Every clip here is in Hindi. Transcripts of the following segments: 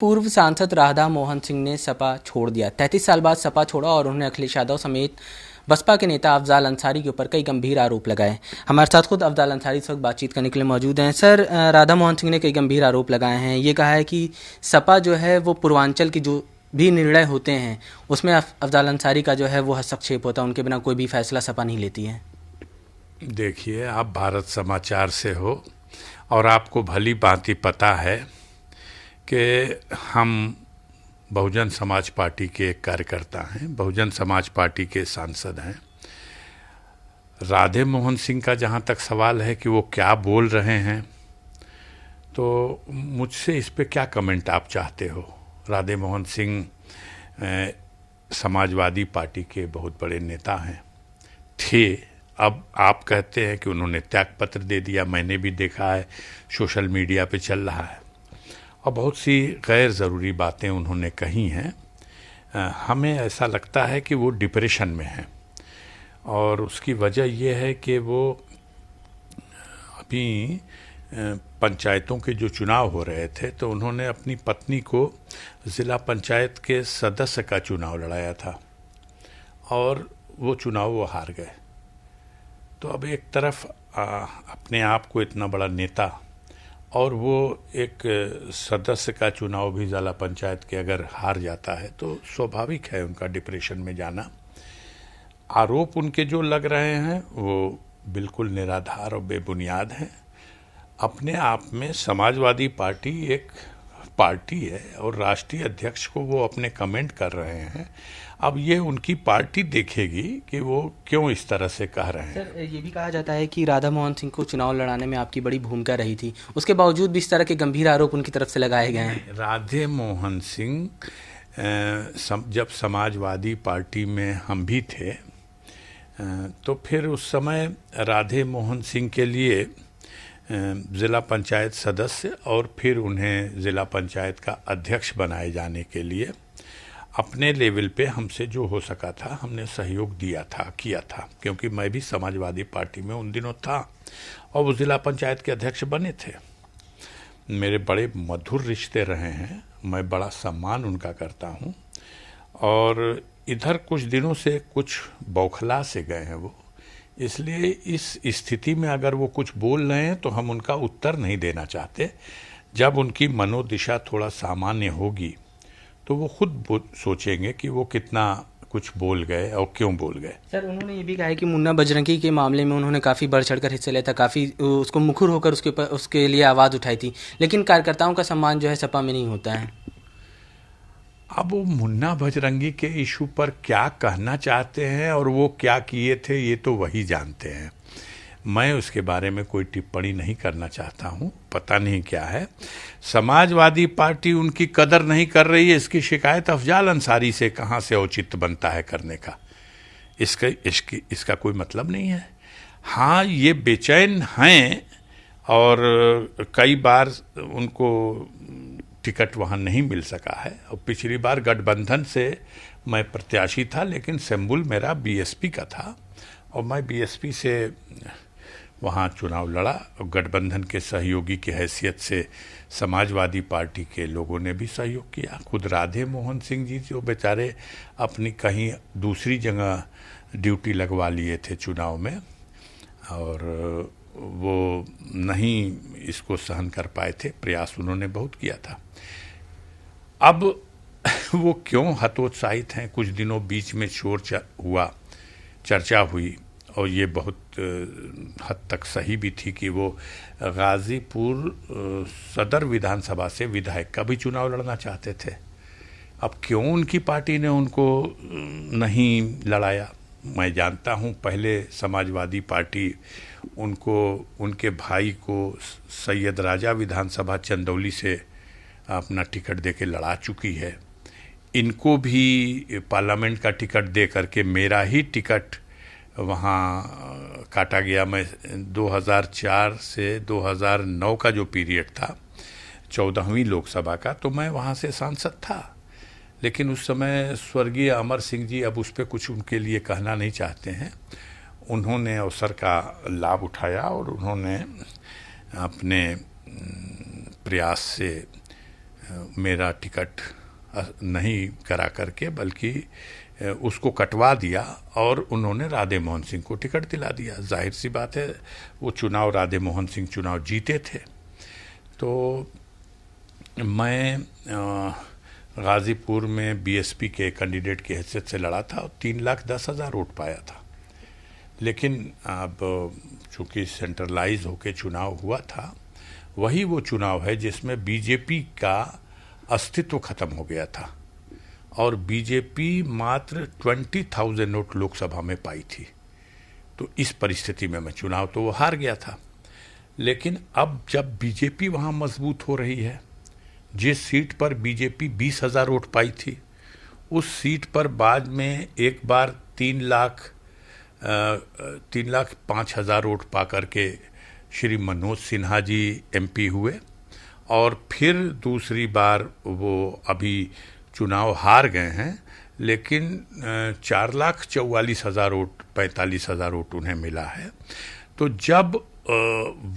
पूर्व सांसद राधा मोहन सिंह ने सपा छोड़ दिया। 33 साल बाद सपा छोड़ा और उन्होंने अखिलेश यादव समेत बसपा के नेता अफजाल अंसारी के ऊपर कई गंभीर आरोप लगाए। हमारे साथ खुद अफजाल अंसारी इस वक्त बातचीत करने के लिए मौजूद हैं। सर, राधा मोहन सिंह ने कई गंभीर आरोप लगाए हैं। ये कहा है कि सपा जो है वो पूर्वांचल की जो भी निर्णय होते हैं उसमें अफजाल अंसारी का जो है वो हस्तक्षेप होता है, उनके बिना कोई भी फैसला सपा नहीं लेती है। देखिए, आप भारत समाचार से हो और आपको भली भांति पता है कि हम बहुजन समाज पार्टी के एक कार्यकर्ता हैं, बहुजन समाज पार्टी के सांसद हैं। राधे मोहन सिंह का जहाँ तक सवाल है कि वो क्या बोल रहे हैं, तो मुझसे इस पे क्या कमेंट आप चाहते हो। राधे मोहन सिंह समाजवादी पार्टी के बहुत बड़े नेता हैं, थे। अब आप कहते हैं कि उन्होंने त्यागपत्र दे दिया, मैंने भी देखा है, सोशल मीडिया पे चल रहा है और बहुत सी गैर ज़रूरी बातें उन्होंने कही हैं। हमें ऐसा लगता है कि वो डिप्रेशन में हैं और उसकी वजह ये है कि वो अभी पंचायतों के जो चुनाव हो रहे थे तो उन्होंने अपनी पत्नी को ज़िला पंचायत के सदस्य का चुनाव लड़ाया था और वो चुनाव वो हार गए। तो अब एक तरफ अपने आप को इतना बड़ा नेता और वो एक सदस्य का चुनाव भी ज़िला पंचायत के अगर हार जाता है तो स्वाभाविक है उनका डिप्रेशन में जाना। आरोप उनके जो लग रहे हैं वो बिल्कुल निराधार और बेबुनियाद हैं। अपने आप में समाजवादी पार्टी एक पार्टी है और राष्ट्रीय अध्यक्ष को वो अपने कमेंट कर रहे हैं। अब ये उनकी पार्टी देखेगी कि वो क्यों इस तरह से कह रहे हैं। सर, ये भी कहा जाता है कि राधा मोहन सिंह को चुनाव लड़ाने में आपकी बड़ी भूमिका रही थी, उसके बावजूद भी इस तरह के गंभीर आरोप उनकी तरफ से लगाए गए हैं। राधे मोहन सिंह जब समाजवादी पार्टी में हम भी थे तो फिर उस समय राधे मोहन सिंह के लिए ज़िला पंचायत सदस्य और फिर उन्हें ज़िला पंचायत का अध्यक्ष बनाए जाने के लिए अपने लेवल पे हमसे जो हो सका था हमने सहयोग दिया था, किया था, क्योंकि मैं भी समाजवादी पार्टी में उन दिनों था और वो ज़िला पंचायत के अध्यक्ष बने थे। मेरे बड़े मधुर रिश्ते रहे हैं, मैं बड़ा सम्मान उनका करता हूँ और इधर कुछ दिनों से कुछ बौखला से गए हैं वो, इसलिए इस स्थिति में अगर वो कुछ बोल रहे हैं तो हम उनका उत्तर नहीं देना चाहते। जब उनकी मनोदिशा थोड़ा सामान्य होगी तो वो खुद सोचेंगे कि वो कितना कुछ बोल गए और क्यों बोल गए। सर, उन्होंने ये भी कहा है कि मुन्ना बजरंगी के मामले में उन्होंने काफ़ी बढ़ चढ़कर हिस्सा लिया था, काफ़ी उसको मुखर होकर उसके लिए आवाज़ उठाई थी, लेकिन कार्यकर्ताओं का सम्मान जो है सपा में नहीं होता है। अब वो मुन्ना बजरंगी के इशू पर क्या कहना चाहते हैं और वो क्या किए थे ये तो वही जानते हैं। मैं उसके बारे में कोई टिप्पणी नहीं करना चाहता हूँ, पता नहीं क्या है। समाजवादी पार्टी उनकी कदर नहीं कर रही है, इसकी शिकायत अफजाल अंसारी से कहाँ से औचित्य बनता है करने का। इसका कोई मतलब नहीं है। हाँ, ये बेचैन हैं और कई बार उनको टिकट वहाँ नहीं मिल सका है और पिछली बार गठबंधन से मैं प्रत्याशी था, लेकिन सिंबल मेरा बीएसपी का था और मैं बीएसपी से वहाँ चुनाव लड़ा और गठबंधन के सहयोगी की हैसियत से समाजवादी पार्टी के लोगों ने भी सहयोग किया। खुद राधे मोहन सिंह जी जो बेचारे अपनी कहीं दूसरी जगह ड्यूटी लगवा लिए थे चुनाव में और वो नहीं इसको सहन कर पाए थे, प्रयास उन्होंने बहुत किया था। अब वो क्यों हतोत्साहित हैं, कुछ दिनों बीच में शोर हुआ, चर्चा हुई और ये बहुत हद तक सही भी थी कि वो गाजीपुर सदर विधानसभा से विधायक का भी चुनाव लड़ना चाहते थे। अब क्यों उनकी पार्टी ने उनको नहीं लड़ाया, मैं जानता हूँ। पहले समाजवादी पार्टी उनको, उनके भाई को सैयद राजा विधानसभा चंदौली से अपना टिकट देके लड़ा चुकी है। इनको भी पार्लियामेंट का टिकट दे करके मेरा ही टिकट वहाँ काटा गया। मैं 2004 से 2009 का जो पीरियड था, 14वीं लोकसभा का, तो मैं वहाँ से सांसद था, लेकिन उस समय स्वर्गीय अमर सिंह जी अब उस पर कुछ उनके लिए कहना नहीं चाहते हैं। उन्होंने अवसर का लाभ उठाया और उन्होंने अपने प्रयास से मेरा टिकट नहीं करा करके बल्कि उसको कटवा दिया और उन्होंने राधे मोहन सिंह को टिकट दिला दिया। जाहिर सी बात है वो चुनाव राधे मोहन सिंह चुनाव जीते थे। तो मैं गाज़ीपुर में बीएसपी के कैंडिडेट की हैसियत से लड़ा था और 3,10,000 वोट पाया था। लेकिन अब चूँकि सेंट्रलाइज होकर चुनाव हुआ था, वही वो चुनाव है जिसमें बीजेपी का अस्तित्व खत्म हो गया था और बीजेपी मात्र 20,000 वोट लोकसभा में पाई थी। तो इस परिस्थिति में मैं चुनाव तो वो हार गया था। लेकिन अब जब बीजेपी वहाँ मजबूत हो रही है, जिस सीट पर बीजेपी 20,000 वोट पाई थी, उस सीट पर बाद में एक बार 3,05,000 वोट पा करके श्री मनोज सिन्हा जी एमपी हुए और फिर दूसरी बार वो अभी चुनाव हार गए हैं, लेकिन 4,44,000 वोट 45,000 वोट उन्हें मिला है। तो जब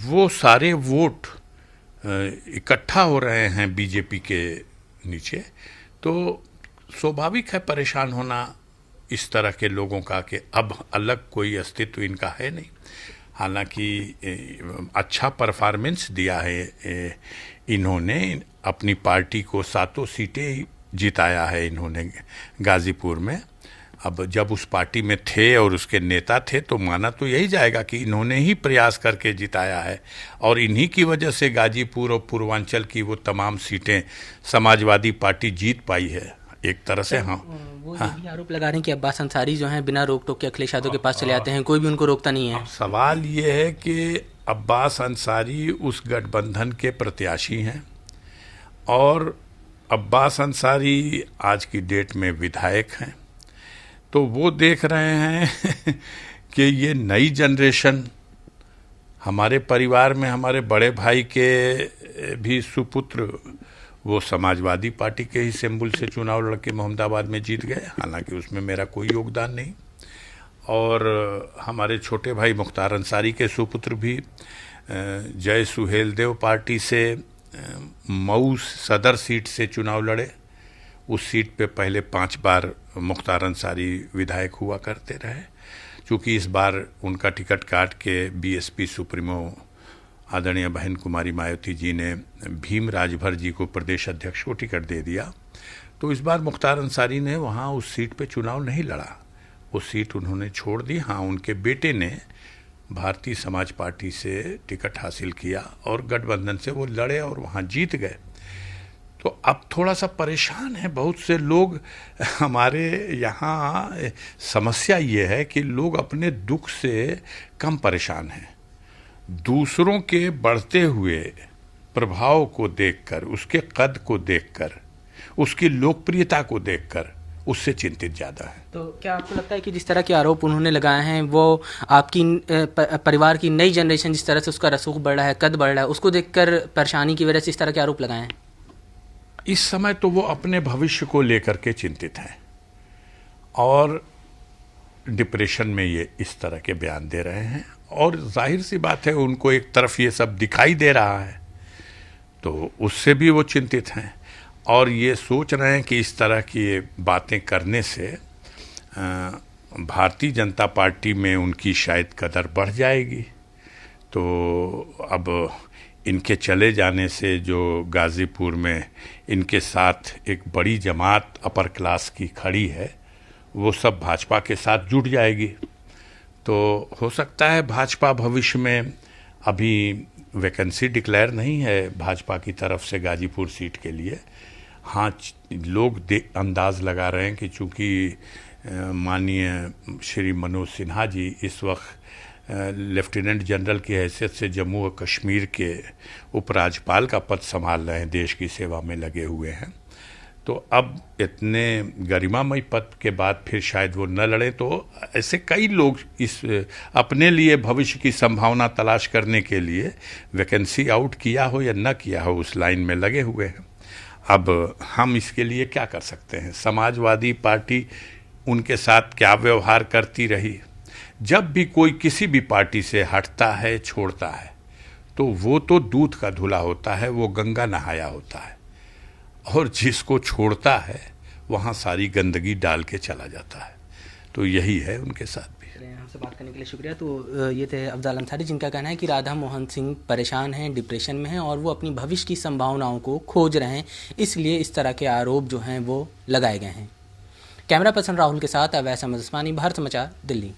वो सारे वोट इकट्ठा हो रहे हैं बीजेपी के नीचे, तो स्वाभाविक है परेशान होना इस तरह के लोगों का कि अब अलग कोई अस्तित्व इनका है नहीं। हालांकि अच्छा परफॉर्मेंस दिया है इन्होंने, अपनी पार्टी को 7 सीटें जिताया है इन्होंने गाज़ीपुर में। अब जब उस पार्टी में थे और उसके नेता थे तो माना तो यही जाएगा कि इन्होंने ही प्रयास करके जिताया है और इन्हीं की वजह से गाज़ीपुर और पूर्वांचल की वो तमाम सीटें समाजवादी पार्टी जीत पाई है एक तरह से। हाँ, वो ये भी आरोप लगा रहे हैं कि अब्बास अंसारी जो हैं बिना रोक टोक के अखिलेश यादव के पास चले आते हैं, कोई भी उनको रोकता नहीं है। अब सवाल ये है कि अब्बास अंसारी उस गठबंधन के प्रत्याशी हैं और अब्बास अंसारी आज की डेट में विधायक हैं। तो वो देख रहे हैं कि ये नई जनरेशन, हमारे परिवार में हमारे बड़े भाई के भी सुपुत्र वो समाजवादी पार्टी के ही सिंबल से चुनाव लड़के मोहम्मदाबाद में जीत गए, हालांकि उसमें मेरा कोई योगदान नहीं। और हमारे छोटे भाई मुख्तार अंसारी के सुपुत्र भी जय सुहेल देव पार्टी से मऊ सदर सीट से चुनाव लड़े। उस सीट पे पहले 5 बार मुख्तार अंसारी विधायक हुआ करते रहे। चूँकि इस बार उनका टिकट काट के बीएसपी सुप्रीमो आदरणीय बहन कुमारी मायावती जी ने भीम राजभर जी को प्रदेश अध्यक्ष को टिकट दे दिया, तो इस बार मुख्तार अंसारी ने वहाँ उस सीट पे चुनाव नहीं लड़ा, वो सीट उन्होंने छोड़ दी। हाँ, उनके बेटे ने भारतीय समाज पार्टी से टिकट हासिल किया और गठबंधन से वो लड़े और वहाँ जीत गए। तो अब थोड़ा सा परेशान है बहुत से लोग। हमारे यहाँ समस्या ये है कि लोग अपने दुख से कम परेशान हैं, दूसरों के बढ़ते हुए प्रभाव को देखकर, उसके कद को देखकर, उसकी लोकप्रियता को देखकर उससे चिंतित ज़्यादा है। तो क्या आपको लगता है कि जिस तरह के आरोप उन्होंने लगाए हैं वो आपकी परिवार की नई जनरेशन जिस तरह से उसका रसूख बढ़ रहा है, कद बढ़ रहा है, उसको देखकर परेशानी की वजह से इस तरह के आरोप लगाए हैं? इस समय तो वो अपने भविष्य को लेकर के चिंतित हैं और डिप्रेशन में ये इस तरह के बयान दे रहे हैं और जाहिर सी बात है उनको एक तरफ ये सब दिखाई दे रहा है तो उससे भी वो चिंतित हैं और ये सोच रहे हैं कि इस तरह की बातें करने से भारतीय जनता पार्टी में उनकी शायद कदर बढ़ जाएगी। तो अब इनके चले जाने से जो गाज़ीपुर में इनके साथ एक बड़ी जमात अपर क्लास की खड़ी है वो सब भाजपा के साथ जुट जाएगी। तो हो सकता है भाजपा भविष्य में, अभी वैकेंसी डिक्लेयर नहीं है भाजपा की तरफ से गाज़ीपुर सीट के लिए। हाँ, लोग अंदाज़ लगा रहे हैं कि चूँकि माननीय श्री मनोज सिन्हा जी इस वक्त लेफ्टिनेंट जनरल की हैसियत से जम्मू और कश्मीर के उपराज्यपाल का पद संभाल रहे हैं, देश की सेवा में लगे हुए हैं, तो अब इतने गरिमामय पद के बाद फिर शायद वो न लड़े। तो ऐसे कई लोग इस अपने लिए भविष्य की संभावना तलाश करने के लिए वैकेंसी आउट किया हो या न किया हो उस लाइन में लगे हुए हैं। अब हम इसके लिए क्या कर सकते हैं? समाजवादी पार्टी उनके साथ क्या व्यवहार करती रही। जब भी कोई किसी भी पार्टी से हटता है, छोड़ता है, तो वो तो दूध का धुला होता है, वो गंगा नहाया होता है। और जिसको छोड़ता है वहाँ सारी गंदगी डाल के चला जाता है। तो यही है उनके साथ भी। हमसे बात करने के लिए शुक्रिया। तो ये थे अफजाल अंसारी, जिनका कहना है कि राधा मोहन सिंह परेशान हैं, डिप्रेशन में हैं और वो अपनी भविष्य की संभावनाओं को खोज रहे हैं, इसलिए इस तरह के आरोप जो हैं वो लगाए गए हैं। कैमरा पर्सन राहुल के साथ अवैस अहमद उस्मानी, भारत समाचार, दिल्ली।